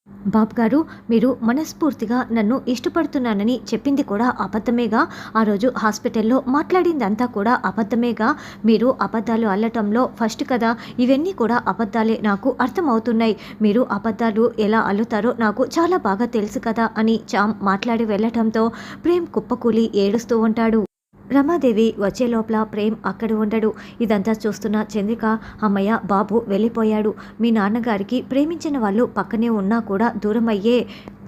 బాబు గారు, మీరు మనస్ఫూర్తిగా నన్ను ఇష్టపడుతున్నానని చెప్పింది కూడా అబద్ధమేగా. ఆ రోజు హాస్పిటల్‌లో మాట్లాడిందంతా కూడా అబద్ధమేగా. మీరు అబద్ధాలు అల్లటంలో ఫస్ట్ కదా! ఇవన్నీ కూడా అబద్ధాలే నాకు అర్థమవుతున్నాయి. మీరు అబద్ధాలు ఎలా అల్లుతారో నాకు చాలా బాగా తెలుసు కదా! అని చామ్ మాట్లాడి వెళ్ళటంతో ప్రేమ్ కుప్పకూలి ఏడుస్తూ ఉంటాడు. రమాదేవి వచ్చే లోపల ప్రేమ్ అక్కడ ఉండడు. ఇదంతా చూస్తున్న చంద్రిక, అమ్మయ్య బాబు వెళ్ళిపోయాడు. మీ నాన్నగారికి ప్రేమించిన వాళ్ళు పక్కనే ఉన్నా కూడా దూరమయ్యే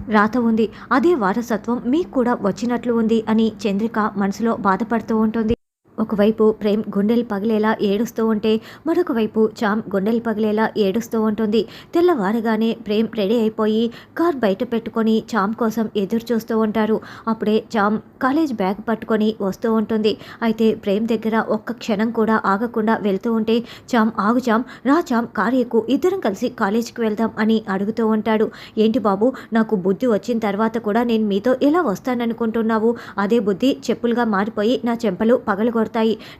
రాత ఉంది. అదే వారసత్వం మీకు కూడా వచ్చినట్లు ఉంది అని చంద్రిక మనసులో బాధపడుతూ ఉంటుంది. ఒకవైపు ప్రేమ్ గుండెలు పగిలేలా ఏడుస్తూ ఉంటే, మరొక వైపు చామ్ గుండెలు పగిలేలా ఏడుస్తూ ఉంటుంది. తెల్లవారగానే ప్రేమ్ రెడీ అయిపోయి కార్ బయట పెట్టుకొని చామ్ కోసం ఎదురు చూస్తూ ఉంటారు. అప్పుడే చామ్ కాలేజ్ బ్యాగ్ పట్టుకొని వస్తూ ఉంటుంది. అయితే ప్రేమ్ దగ్గర ఒక్క క్షణం కూడా ఆగకుండా వెళ్తూ ఉంటే, చామ్ ఆగు చామ్, రా చామ్, కారు ఎక్కు, ఇద్దరం కలిసి కాలేజీకి వెళ్దాం అని అడుగుతూ ఉంటాడు. ఏంటి బాబు, నాకు బుద్ధి వచ్చిన తర్వాత కూడా నేను మీతో ఎలా వస్తాననుకుంటున్నావు? అదే బుద్ధి చెప్పులుగా మారిపోయి నా చెంపలు పగలగొడతాయి.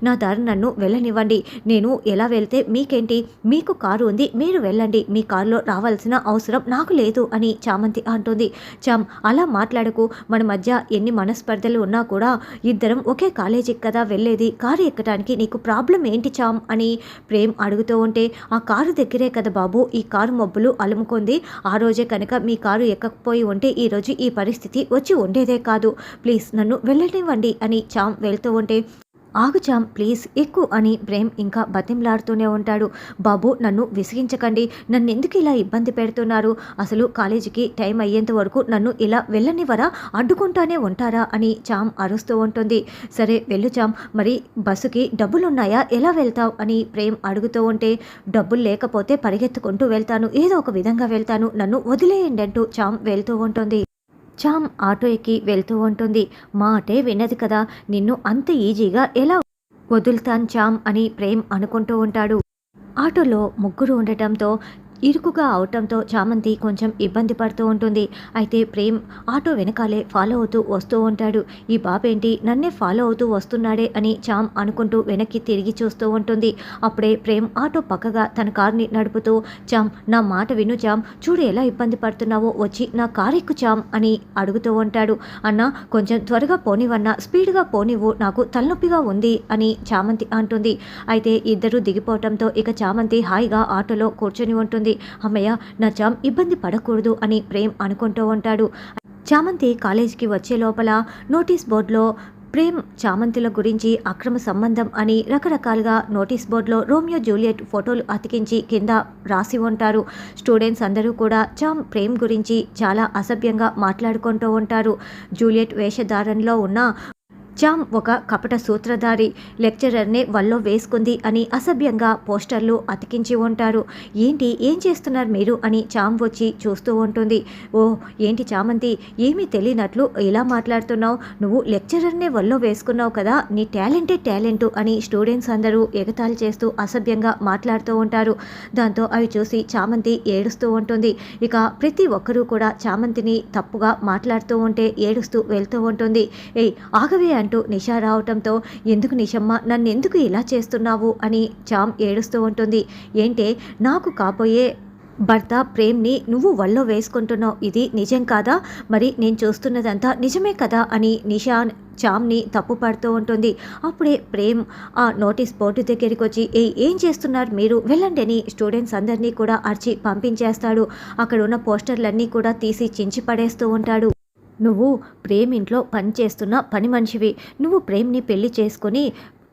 నా దారి నన్ను వెళ్ళనివ్వండి. నేను ఎలా వెళ్తే మీకేంటి? మీకు కారు ఉంది, మీరు వెళ్ళండి. మీ కారులో రావాల్సిన అవసరం నాకు లేదు అని చామంతి అంటుంది. చామ్, అలా మాట్లాడకు. మన మధ్య ఎన్ని మనస్పర్ధలు ఉన్నా కూడా ఇద్దరం ఒకే కాలేజీకి కదా వెళ్ళేది. కారు ఎక్కడానికి నీకు ప్రాబ్లం ఏంటి చామ్ అని ప్రేమ్ అడుగుతూ ఉంటే, ఆ కారు దగ్గరే కదా బాబు ఈ కారు మబ్బులు అలుముకుంది. ఆ రోజే కనుక మీ కారు ఎక్కకపోయి ఉంటే ఈరోజు ఈ పరిస్థితి వచ్చి ఉండేదే కాదు. ప్లీజ్ నన్ను వెళ్ళనివ్వండి అని చామ్ వెళ్తూ ఉంటే, ఆగు చామ్, ప్లీజ్ ఎక్కు అని ప్రేమ్ ఇంకా బతిమలాడుతూనే ఉంటాడు. బాబు, నన్ను విసిగించకండి. నన్నెందుకు ఇలా ఇబ్బంది పెడుతున్నారు? అసలు కాలేజీకి టైం అయ్యేంత వరకు నన్ను ఇలా వెళ్ళనివ్వరా? అడ్డుకుంటానే ఉంటారా అని చామ్ అరుస్తూ ఉంటుంది. సరే వెళ్ళు చామ్, మరి బస్సుకి డబ్బులున్నాయా? ఎలా వెళ్తావు అని ప్రేమ్ అడుగుతూ ఉంటే, డబ్బులు లేకపోతే పరిగెత్తుకుంటూ వెళ్తాను, ఏదో ఒక విధంగా వెళ్తాను, నన్ను వదిలేయండి అంటూ చామ్ వెళ్తూ ఉంటుంది. చామ్ ఆటో ఎక్కి వెళ్తూ ఉంటుంది. మాటే విన్నది కదా, నిన్ను అంత ఈజీగా ఎలా వదులుతాను చామ్ అని ప్రేమ్ అనుకుంటూ ఉంటాడు. ఆటోలో ముగ్గురు ఉండటంతో ఇరుకుగా అవటంతో చామంతి కొంచెం ఇబ్బంది పడుతూ ఉంటుంది. అయితే ప్రేమ్ ఆటో వెనకాలే ఫాలో అవుతూ వస్తూ ఉంటాడు. ఈ బాబేంటి నన్నే ఫాలో అవుతూ వస్తున్నాడే అని చామ్ అనుకుంటూ వెనక్కి తిరిగి చూస్తూ ఉంటుంది. అప్పుడే ప్రేమ్ ఆటో పక్కగా తన కార్ని నడుపుతూ, చామ్, నా మాట విను చామ్, చూడు ఎలా ఇబ్బంది పడుతున్నావో, వచ్చి నా కారు ఎక్కు చామ్ అని అడుగుతూ ఉంటాడు. అన్న, కొంచెం త్వరగా పోనివన్నా, స్పీడ్గా పోనివ్వు, నాకు తలనొప్పిగా ఉంది అని చామంతి అంటుంది. అయితే ఇద్దరు దిగిపోవటంతో ఇక చామంతి హాయిగా ఆటోలో కూర్చొని ఉంటుంది. అమ్మయ్య, నా చామ్ ఇబ్బంది పడకూడదు అని ప్రేమ్ అనుకుంటూ ఉంటాడు. చామంతి కాలేజీకి వచ్చే లోపల నోటీస్ బోర్డులో ప్రేమ్ చామంతిల గురించి అక్రమ సంబంధం అని రకరకాలుగా నోటీస్ బోర్డులో రోమియో జూలియట్ ఫోటోలు అతికించి కింద రాసి ఉంటారు. స్టూడెంట్స్ అందరూ కూడా చామ్ ప్రేమ్ గురించి చాలా అసభ్యంగా మాట్లాడుకుంటూ ఉంటారు. జూలియట్ వేషధారణలో ఉన్న చామ్ ఒక కపట సూత్రధారి, లెక్చరర్నే వల్లో వేసుకుంది అని అసభ్యంగా పోస్టర్లు అతికించి ఉంటారు. ఏంటి, ఏం చేస్తున్నారు మీరు అని చామ్ వచ్చి చూస్తూ ఉంటుంది. ఓ, ఏంటి చామంతి, ఏమీ తెలియనట్లు ఇలా మాట్లాడుతున్నావు? నువ్వు లెక్చరర్నే వల్లో వేసుకున్నావు కదా, నీ టాలెంటే టాలెంటు అని స్టూడెంట్స్ అందరూ ఎగతాళి చేస్తూ అసభ్యంగా మాట్లాడుతూ ఉంటారు. దాంతో అవి చూసి చామంతి ఏడుస్తూ ఉంటుంది. ఇక ప్రతి ఒక్కరూ కూడా చామంతిని తప్పుగా మాట్లాడుతూ ఉంటే ఏడుస్తూ వెళ్తూ ఉంటుంది. ఏయ్ ఆగవే అంటూ నిషా రావటంతో, ఎందుకు నిషమ్మ, నన్నెందుకు ఇలా చేస్తున్నావు అని చామ్ ఏడుస్తూ ఉంటుంది. ఏంటే, నాకు కాబోయే భర్త ప్రేమ్ని నువ్వు వల్లో వేసుకుంటున్నావు, ఇది నిజం కాదా? మరి నేను చూస్తున్నదంతా నిజమే కదా అని నిషా చామ్ని తప్పు పడుతూ ఉంటుంది. అప్పుడే ప్రేమ్ ఆ నోటీస్ బోర్డు దగ్గరికి వచ్చి, ఏం చేస్తున్నారు మీరు, వెళ్ళండి అని స్టూడెంట్స్ అందరినీ కూడా అరిచి పంపించేస్తాడు. అక్కడ ఉన్న పోస్టర్లన్నీ కూడా తీసి చించి పడేస్తూ ఉంటాడు. నువ్వు ప్రేమ్ ఇంట్లో పని చేస్తున్న పని మనిషివి. నువ్వు ప్రేమ్ని పెళ్లి చేసుకొని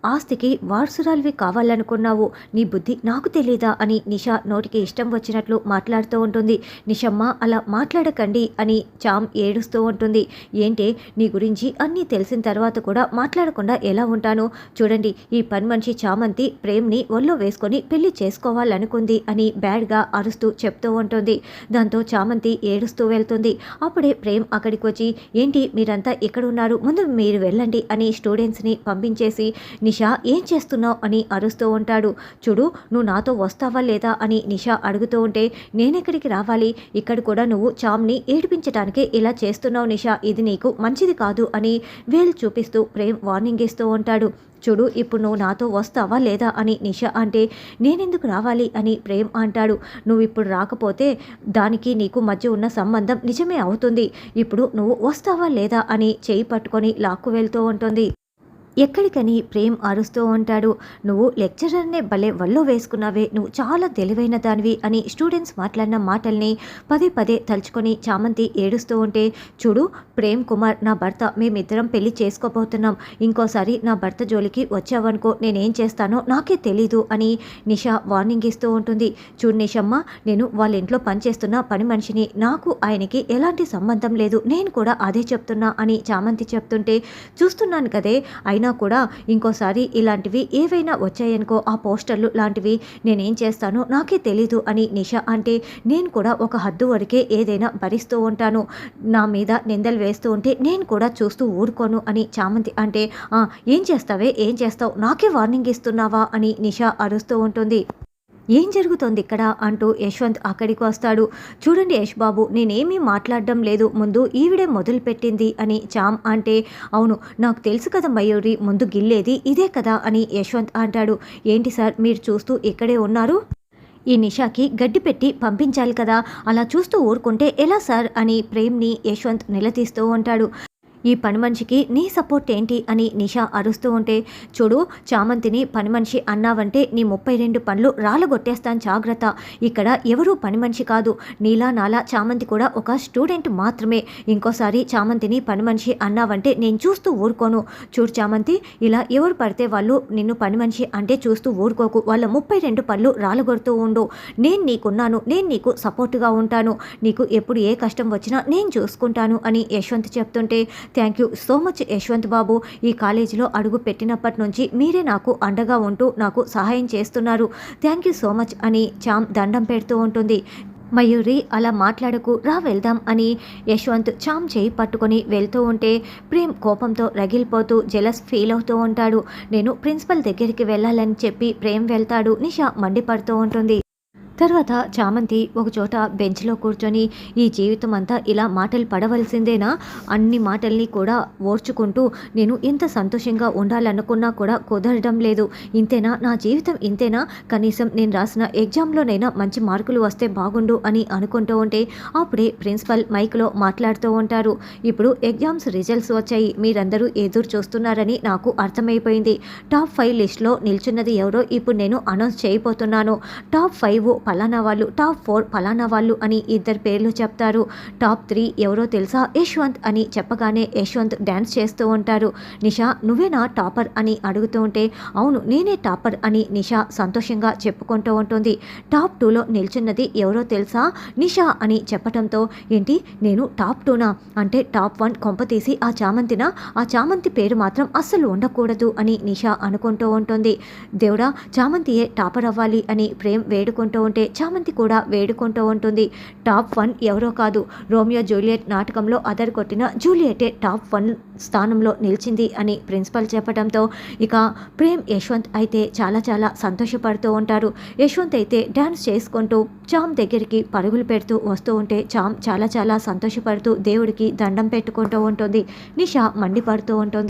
ఆస్తికి వారసురాలివి కావాలనుకున్నావు. నీ బుద్ధి నాకు తెలీదా అని నిషా నోటికి ఇష్టం వచ్చినట్లు మాట్లాడుతూ ఉంటుంది. నిషమ్మ, అలా మాట్లాడకండి అని చామ్ ఏడుస్తూ ఉంటుంది. ఏంటే, నీ గురించి అన్నీ తెలిసిన తర్వాత కూడా మాట్లాడకుండా ఎలా ఉంటాను? చూడండి, ఈ పని మనిషి చామంతి ప్రేమ్ని ఒళ్ళో వేసుకొని పెళ్లి చేసుకోవాలనుకుంది అని బ్యాడ్గా అరుస్తూ చెప్తూ ఉంటుంది. దాంతో చామంతి ఏడుస్తూ వెళ్తుంది. అప్పుడే ప్రేమ్ అక్కడికి వచ్చి, ఏంటి మీరంతా ఇక్కడ ఉన్నారు, ముందు మీరు వెళ్ళండి అని స్టూడెంట్స్ని పంపించేసి, నిషా ఏం చేస్తున్నావు అని అరుస్తూ ఉంటాడు. చూడు, నువ్వు నాతో వస్తావా లేదా అని నిషా అడుగుతూ ఉంటే, నేనెక్కడికి రావాలి, ఇక్కడ కూడా నువ్వు చామ్ని ఏడిపించడానికే ఇలా చేస్తున్నావు నిషా, ఇది నీకు మంచిది కాదు అని వేలు చూపిస్తూ ప్రేమ్ వార్నింగ్ ఇస్తూ ఉంటాడు. చూడు ఇప్పుడు నువ్వు నాతో వస్తావా లేదా అని నిష అంటే, నేనెందుకు రావాలి అని ప్రేమ్ అంటాడు. నువ్వు ఇప్పుడు రాకపోతే దానికి నీకు మధ్య ఉన్న సంబంధం నిజమే అవుతుంది. ఇప్పుడు నువ్వు వస్తావా లేదా అని చేయి పట్టుకొని లాక్కు వెళ్తూ ఉంటుంది. ఎక్కడికని ప్రేమ్ అరుస్తూ ఉంటాడు. నువ్వు లెక్చరర్నే భలే వల్లో వేసుకున్నావే, నువ్వు చాలా తెలివైన దానివి అని స్టూడెంట్స్ మాట్లాడిన మాటల్ని పదే పదే తలుచుకొని చామంతి ఏడుస్తూ ఉంటే, చూడు ప్రేమ్ కుమార్ నా భర్త, మేమిద్దరం పెళ్లి చేసుకోబోతున్నాం. ఇంకోసారి నా భర్త జోలికి వచ్చావనుకో నేనేం చేస్తానో నాకే తెలీదు అని నిష వార్నింగ్ ఇస్తూ ఉంటుంది. చూడు నిషమ్మ, నేను వాళ్ళ ఇంట్లో పనిచేస్తున్న పని మనిషిని, నాకు ఆయనకి ఎలాంటి సంబంధం లేదు, నేను కూడా అదే చెప్తున్నా అని చామంతి చెప్తుంటే, చూస్తున్నాను కదే, అయినా కూడా ఇంకోసారి ఇలాంటివి ఏవైనా వచ్చాయనుకో ఆ పోస్టర్లు లాంటివి నేనేం చేస్తానో నాకే తెలీదు అని నిష అంటే, నేను కూడా ఒక హద్దు వరకే ఏదైనా భరిస్తూ ఉంటాను. నా మీద నిందలు వేస్తూ ఉంటే నేను కూడా చూస్తూ ఊరుకోను అని చామంతి అంటే, ఏం చేస్తావే, ఏం చేస్తావు, నాకే వార్నింగ్ ఇస్తున్నావా అని నిష అరుస్తూ ఉంటుంది. ఏం జరుగుతోంది ఇక్కడ అంటూ యశ్వంత్ అక్కడికి వస్తాడు. చూడండి యశ్ బాబు, నేనేమీ మాట్లాడడం లేదు, ముందు ఈవిడే మొదలుపెట్టింది అని చామ్ అంటే, అవును నాకు తెలుసు కదా మయూరి, ముందు గిల్లేది ఇదే కదా అని యశ్వంత్ అంటాడు. ఏంటి సార్ మీరు చూస్తూ ఇక్కడే ఉన్నారు? ఈ నిషాకి గడ్డి పెట్టి పంపించాలి కదా, అలా చూస్తూ ఊరుకుంటే ఎలా సార్ అని ప్రేమ్ని యశ్వంత్ నిలదీస్తూ ఉంటాడు. ఈ పని మనిషికి నీ సపోర్ట్ ఏంటి అని నిష అరుస్తూ ఉంటే, చూడు చామంతిని పని మనిషి అన్నావంటే నీ 32 పనులు రాళ్ళగొట్టేస్తాను జాగ్రత్త. ఇక్కడ ఎవరూ పని మనిషి కాదు, నీలా నాలా చామంతి కూడా ఒక స్టూడెంట్ మాత్రమే. ఇంకోసారి చామంతిని పని మనిషి అన్నావంటే నేను చూస్తూ ఊరుకోను. చూడు చామంతి, ఇలా ఎవరు పడితే వాళ్ళు నిన్ను పని మనిషి అంటే చూస్తూ ఊరుకోకు, వాళ్ళ 32 పనులు రాళ్ళగొడుతూ ఉండు. నేను నీకున్నాను, నేను నీకు సపోర్టుగా ఉంటాను, నీకు ఎప్పుడు ఏ కష్టం వచ్చినా నేను చూసుకుంటాను అని యశ్వంత్ చెప్తుంటే, thank you so much Yashwant Babu, ఈ కాలేజీలో అడుగు పెట్టినప్పటి నుంచి మీరే నాకు అండగా ఉంటూ నాకు సహాయం చేస్తున్నారు, థ్యాంక్ యూ సో మచ్ అని చామ్ దండం పెడుతూ ఉంటుంది. మయూరి అలా మాట్లాడకు, రా వెళ్దాం అని యశ్వంత్ చామ్ చేయి పట్టుకొని వెళ్తూ ఉంటే ప్రేమ్ కోపంతో రగిలిపోతూ జెలస్ ఫీల్ అవుతూ ఉంటాడు. నేను ప్రిన్సిపల్ దగ్గరికి వెళ్ళాలని చెప్పి ప్రేమ్ వెళ్తాడు. నిష మండిపడుతూ ఉంటుంది. తర్వాత చామంతి ఒకచోట బెంచ్లో కూర్చొని, ఈ జీవితం అంతా ఇలా మాటలు పడవలసిందేనా, అన్ని మాటల్ని కూడా ఓర్చుకుంటూ నేను ఎంత సంతోషంగా ఉండాలనుకున్నా కూడా కుదరడం లేదు, ఇంతేనా నా జీవితం, ఇంతేనా, కనీసం నేను రాసిన ఎగ్జామ్లోనైనా మంచి మార్కులు వస్తే బాగుండు అని అనుకుంటూ ఉంటే అప్పుడే ప్రిన్సిపల్ మైక్లో మాట్లాడుతూ ఉంటారు. ఇప్పుడు ఎగ్జామ్స్ రిజల్ట్స్ వచ్చాయి, మీరందరూ ఎదురు చూస్తున్నారని నాకు అర్థమైపోయింది. టాప్ 5 లిస్ట్లో నిల్చున్నది ఎవరో ఇప్పుడు నేను అనౌన్స్ చేయబోతున్నాను. టాప్ 5 పలానా వాళ్ళు, టాప్ 4 పలానా వాళ్ళు అని ఇద్దరు పేర్లు చెప్తారు. టాప్ 3 ఎవరో తెలుసా, యశ్వంత్ అని చెప్పగానే యశ్వంత్ డ్యాన్స్ చేస్తూ ఉంటారు. నిషా నువ్వేనా టాపర్ అని అడుగుతూ ఉంటే, అవును నేనే టాపర్ అని నిషా సంతోషంగా చెప్పుకుంటూ ఉంటుంది. టాప్ 2లో నిల్చున్నది ఎవరో తెలుసా, నిషా అని చెప్పడంతో, ఏంటి నేను టాప్ 2నా అంటే టాప్ 1 కొంపతీసి ఆ చామంతినా, ఆ చామంతి పేరు మాత్రం అస్సలు ఉండకూడదు అని నిషా అనుకుంటూ ఉంటుంది. దేవుడా చామంతియే టాపర్ అవ్వాలి అని ప్రేమ్ వేడుకుంటూ ఉంటే చామంతి కూడా వేడుకుంటూ ఉంటుంది. టాప్ 1 ఎవరో కాదు, రోమియో జూలియట్ నాటకంలో అదర్ కొట్టిన జూలియటే టాప్ 1 స్థానంలో నిలిచింది అని ప్రిన్సిపల్ చెప్పడంతో ఇక ప్రేమ్ యశ్వంత్ అయితే చాలా చాలా సంతోషపడుతూ ఉంటారు. యశ్వంత్ అయితే డ్యాన్స్ చేసుకుంటూ చామ్ దగ్గరికి పరుగులు పెడుతూ వస్తూ ఉంటే చామ్ చాలా చాలా సంతోషపడుతూ దేవుడికి దండం పెట్టుకుంటూ ఉంటుంది. నిషా మండిపడుతూ ఉంటుంది.